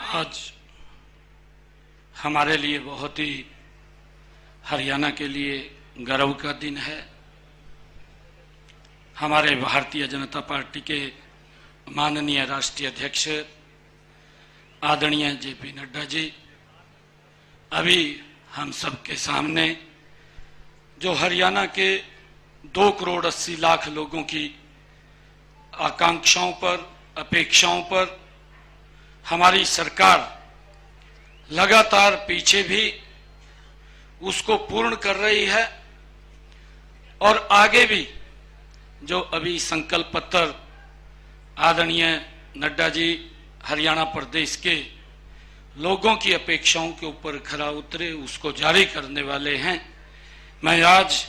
आज हमारे लिए बहुत ही हरियाणा के लिए गर्व का दिन है। हमारे भारतीय जनता पार्टी के माननीय राष्ट्रीय अध्यक्ष आदरणीय जेपी नड्डा जी अभी हम सबके सामने जो हरियाणा के 2 करोड़ 80 लाख लोगों की आकांक्षाओं पर, अपेक्षाओं पर हमारी सरकार लगातार पीछे भी उसको पूर्ण कर रही है और आगे भी जो अभी संकल्प पत्र आदरणीय नड्डा जी हरियाणा प्रदेश के लोगों की अपेक्षाओं के ऊपर खरा उतरे उसको जारी करने वाले हैं। मैं आज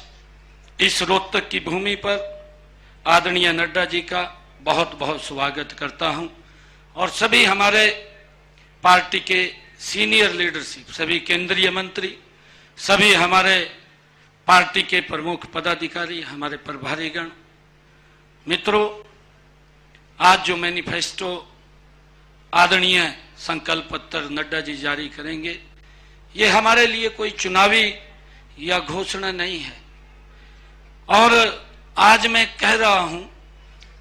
इस रोहतक की भूमि पर आदरणीय नड्डा जी का बहुत बहुत स्वागत करता हूं और सभी हमारे पार्टी के सीनियर लीडरशिप, सभी केंद्रीय मंत्री, सभी हमारे पार्टी के प्रमुख पदाधिकारी, हमारे प्रभारीगण, मित्रों, आज जो मैनिफेस्टो आदरणीय संकल्प पत्र नड्डा जी जारी करेंगे, ये हमारे लिए कोई चुनावी या घोषणा नहीं है। और आज मैं कह रहा हूं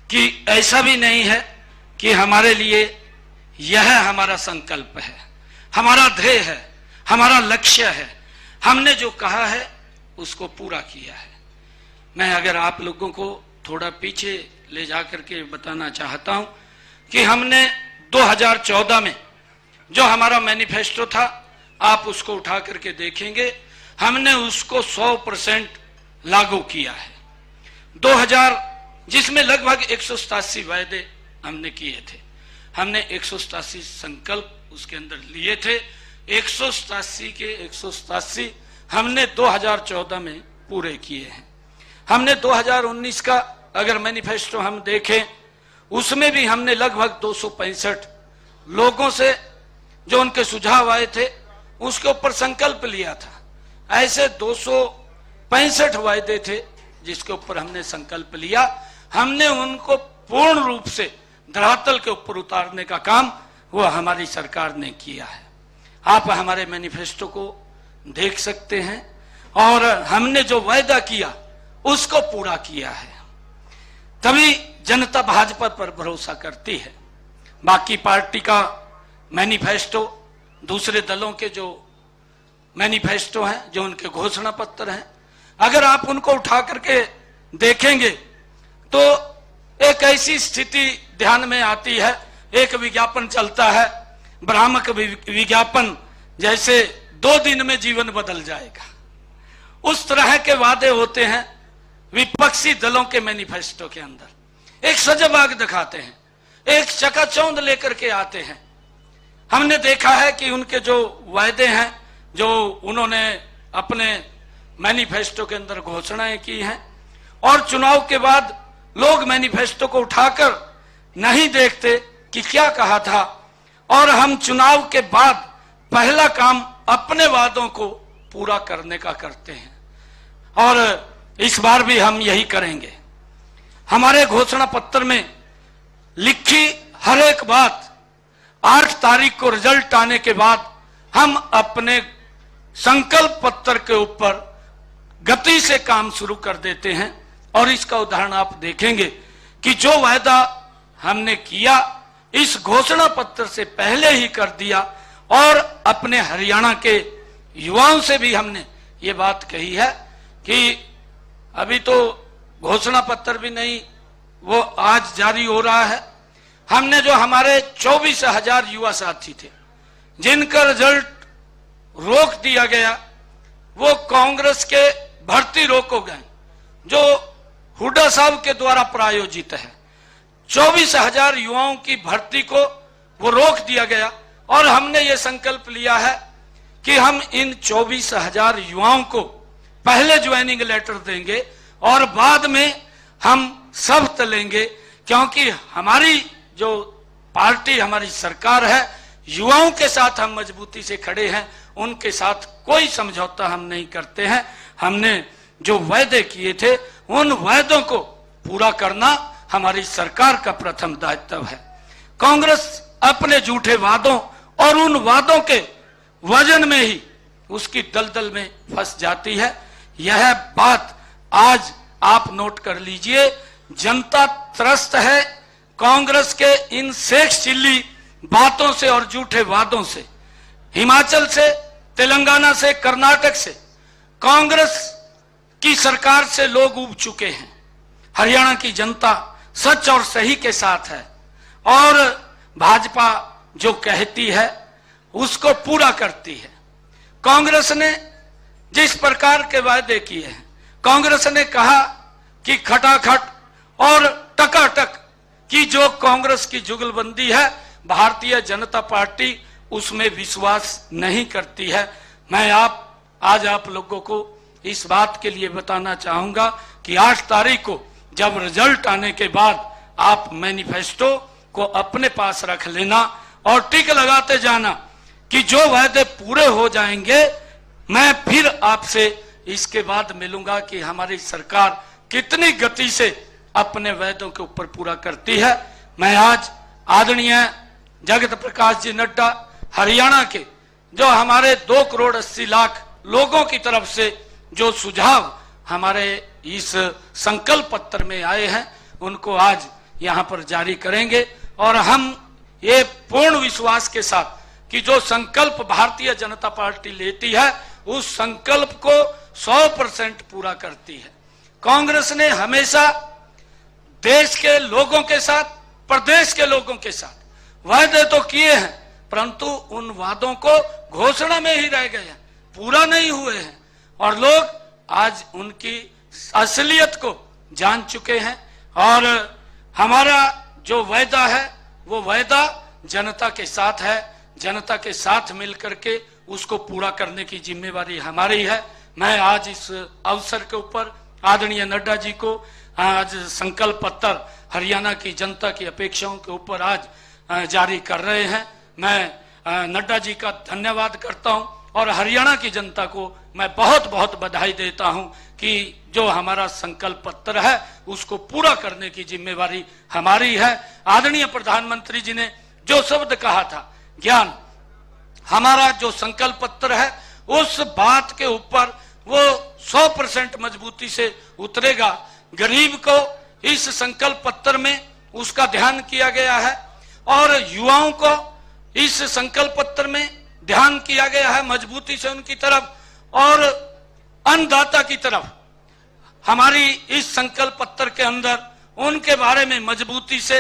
कि ऐसा भी नहीं है कि हमारे लिए यह हमारा संकल्प है, हमारा ध्येय है, हमारा लक्ष्य है। हमने जो कहा है उसको पूरा किया है। मैं अगर आप लोगों को थोड़ा पीछे ले जाकर के बताना चाहता हूं कि हमने 2014 में जो हमारा मैनिफेस्टो था, आप उसको उठा करके देखेंगे, हमने उसको 100% लागू किया है। 2000 जिसमें लगभग 187 वायदे हमने किए थे, हमने 187 संकल्प उसके अंदर लिए थे। 187 के 187 हमने 2014 में पूरे किए हैं। हमने 2019 का अगर मैनिफेस्टो हम देखें, उसमें भी हमने लगभग 265 लोगों से जो उनके सुझाव आए थे उसके ऊपर संकल्प लिया था। ऐसे 265 वायदे थे जिसके ऊपर हमने संकल्प लिया। हमने उनको पूर्ण रूप से धरातल के ऊपर उतारने का काम वो हमारी सरकार ने किया है। आप हमारे मैनिफेस्टो को देख सकते हैं और हमने जो वायदा किया उसको पूरा किया है। तभी जनता भाजपा पर भरोसा करती है। बाकी पार्टी का मैनिफेस्टो, दूसरे दलों के जो मैनिफेस्टो हैं, जो उनके घोषणा पत्र हैं, अगर आप उनको उठा करके देखेंगे तो एक ऐसी स्थिति ध्यान में आती है। एक विज्ञापन चलता है, भ्रामक विज्ञापन, जैसे 2 दिन में जीवन बदल जाएगा। उस तरह के वादे होते हैं विपक्षी दलों के मैनिफेस्टो के अंदर। एक सजबाग दिखाते हैं, एक चकाचौंध लेकर के आते हैं। हमने देखा है कि उनके जो वायदे हैं, जो उन्होंने अपने मैनिफेस्टो के अंदर घोषणाएं की हैं, और चुनाव के बाद लोग मैनिफेस्टो को उठाकर नहीं देखते कि क्या कहा था, और हम चुनाव के बाद पहला काम अपने वादों को पूरा करने का करते हैं। और इस बार भी हम यही करेंगे। हमारे घोषणा पत्र में लिखी हर एक बात 8 तारीख को रिजल्ट आने के बाद हम अपने संकल्प पत्र के ऊपर गति से काम शुरू कर देते हैं। और इसका उदाहरण आप देखेंगे कि जो वायदा हमने किया इस घोषणा पत्र से पहले ही कर दिया, और अपने हरियाणा के युवाओं से भी हमने ये बात कही है कि अभी तो घोषणा पत्र भी नहीं, वो आज जारी हो रहा है। हमने जो हमारे 24,000 युवा साथी थे जिनका रिजल्ट रोक दिया गया, वो कांग्रेस के भर्ती रोको गए जो हुड्डा साहब के द्वारा प्रायोजित है। 24,000 युवाओं की भर्ती को वो रोक दिया गया, और हमने ये संकल्प लिया है कि हम इन 24,000 युवाओं को पहले ज्वाइनिंग लेटर देंगे और बाद में हम शपथ लेंगे, क्योंकि हमारी जो पार्टी, हमारी सरकार है, युवाओं के साथ हम मजबूती से खड़े हैं, उनके साथ कोई समझौता हम नहीं करते हैं। हमने जो वायदे किए थे उन वायदों को पूरा करना हमारी सरकार का प्रथम दायित्व है। कांग्रेस अपने झूठे वादों और उन वादों के वजन में ही उसकी दलदल में फंस जाती है। यह बात आज आप नोट कर लीजिए। जनता त्रस्त है कांग्रेस के इन सेक्स चिल्ली बातों से और झूठे वादों से। हिमाचल से, तेलंगाना से, कर्नाटक से कांग्रेस की सरकार से लोग उब चुके हैं। हरियाणा की जनता सच और सही के साथ है और भाजपा जो कहती है उसको पूरा करती है। कांग्रेस ने जिस प्रकार के वायदे किए हैं, कांग्रेस ने कहा कि खटाखट और टकाटक की जो कांग्रेस की जुगलबंदी है, भारतीय जनता पार्टी उसमें विश्वास नहीं करती है। मैं आज आप लोगों को इस बात के लिए बताना चाहूंगा कि 8 तारीख को जब रिजल्ट आने के बाद आप मैनिफेस्टो को अपने पास रख लेना और टिक लगाते जाना कि जो वायदे पूरे हो जाएंगे, मैं फिर आपसे इसके बाद मिलूंगा कि हमारी सरकार कितनी गति से अपने वायदों के ऊपर पूरा करती है। मैं आज आदरणीय जगत प्रकाश जी नड्डा, हरियाणा के जो हमारे 2 करोड़ 80 लाख लोगों की तरफ से जो सुझाव हमारे इस संकल्प पत्र में आए हैं, उनको आज यहां पर जारी करेंगे और हम ये पूर्ण विश्वास के साथ कि जो संकल्प भारतीय जनता पार्टी लेती है उस संकल्प को 100% पूरा करती है। कांग्रेस ने हमेशा देश के लोगों के साथ, प्रदेश के लोगों के साथ वायदे तो किए हैं, परंतु उन वादों को घोषणा में ही रह गए हैं, पूरा नहीं हुए हैं और लोग आज उनकी असलियत को जान चुके हैं। और हमारा जो वायदा है वो वायदा जनता के साथ है। जनता के साथ मिलकर के उसको पूरा करने की जिम्मेवारी हमारी है। मैं आज इस अवसर के ऊपर आदरणीय नड्डा जी को आज संकल्प पत्र हरियाणा की जनता की अपेक्षाओं के ऊपर आज जारी कर रहे हैं। मैं नड्डा जी का धन्यवाद करता हूं और हरियाणा की जनता को मैं बहुत बहुत बधाई देता हूं कि जो हमारा संकल्प पत्र है उसको पूरा करने की जिम्मेवारी हमारी है। आदरणीय प्रधानमंत्री जी ने जो शब्द कहा था ज्ञान, हमारा जो संकल्प पत्र है उस बात के ऊपर वो 100% मजबूती से उतरेगा। गरीब को इस संकल्प पत्र में उसका ध्यान किया गया है और युवाओं को इस संकल्प पत्र में ध्यान किया गया है मजबूती से उनकी तरफ, और अन्नदाता की तरफ हमारी इस संकल्प पत्र के अंदर उनके बारे में मजबूती से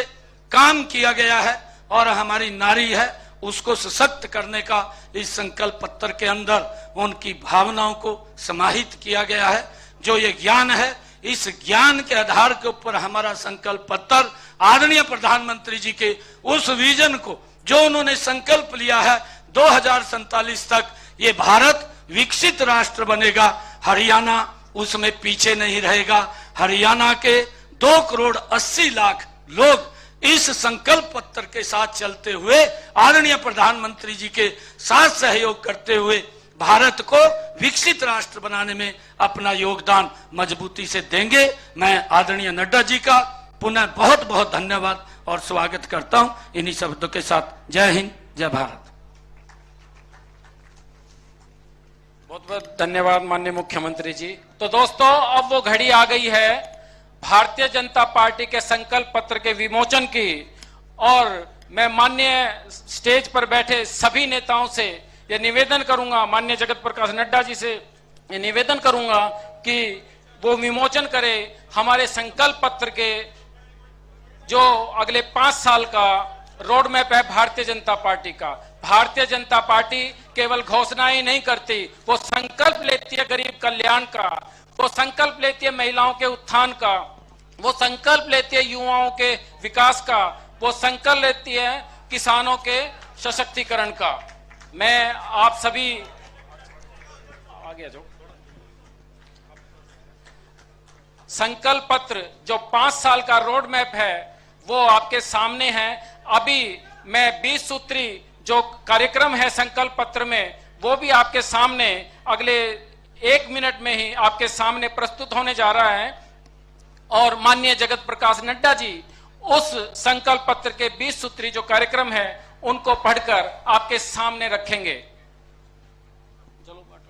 काम किया गया है और हमारी नारी है उसको सशक्त करने का इस संकल्प पत्र के अंदर उनकी भावनाओं को समाहित किया गया है। जो ये ज्ञान है, इस ज्ञान के आधार के ऊपर हमारा संकल्प पत्र आदरणीय प्रधानमंत्री जी के उस विजन को जो उन्होंने संकल्प लिया है 2047 तक ये भारत विकसित राष्ट्र बनेगा, हरियाणा उसमें पीछे नहीं रहेगा। हरियाणा के 2 करोड़ 80 लाख लोग इस संकल्प पत्र के साथ चलते हुए आदरणीय प्रधानमंत्री जी के साथ सहयोग करते हुए भारत को विकसित राष्ट्र बनाने में अपना योगदान मजबूती से देंगे। मैं आदरणीय नड्डा जी का पुनः बहुत बहुत धन्यवाद और स्वागत करता हूं। इन्हीं शब्दों के साथ जय हिंद, जय भारत। बहुत बहुत धन्यवाद माननीय मुख्यमंत्री जी। तो दोस्तों, अब वो घड़ी आ गई है भारतीय जनता पार्टी के संकल्प पत्र के विमोचन की, और मैं माननीय स्टेज पर बैठे सभी नेताओं से ये निवेदन करूंगा, माननीय जगत प्रकाश नड्डा जी से ये निवेदन करूंगा कि वो विमोचन करे हमारे संकल्प पत्र के जो अगले 5 साल का रोड मैप है भारतीय जनता पार्टी का। भारतीय जनता पार्टी केवल घोषणाएं ही नहीं करती, वो संकल्प लेती है गरीब कल्याण का, वो संकल्प लेती है महिलाओं के उत्थान का, वो संकल्प लेती है युवाओं के विकास का, वो संकल्प लेती है किसानों के सशक्तिकरण का। मैं आप सभी आगे जो संकल्प पत्र जो 5 साल का रोड मैप है वो आपके सामने है। अभी मैं 20 सूत्री जो कार्यक्रम है संकल्प पत्र में वो भी आपके सामने अगले 1 मिनट में ही आपके सामने प्रस्तुत होने जा रहा है, और माननीय जगत प्रकाश नड्डा जी उस संकल्प पत्र के 20 सूत्री जो कार्यक्रम है उनको पढ़कर आपके सामने रखेंगे। चलो बाटो।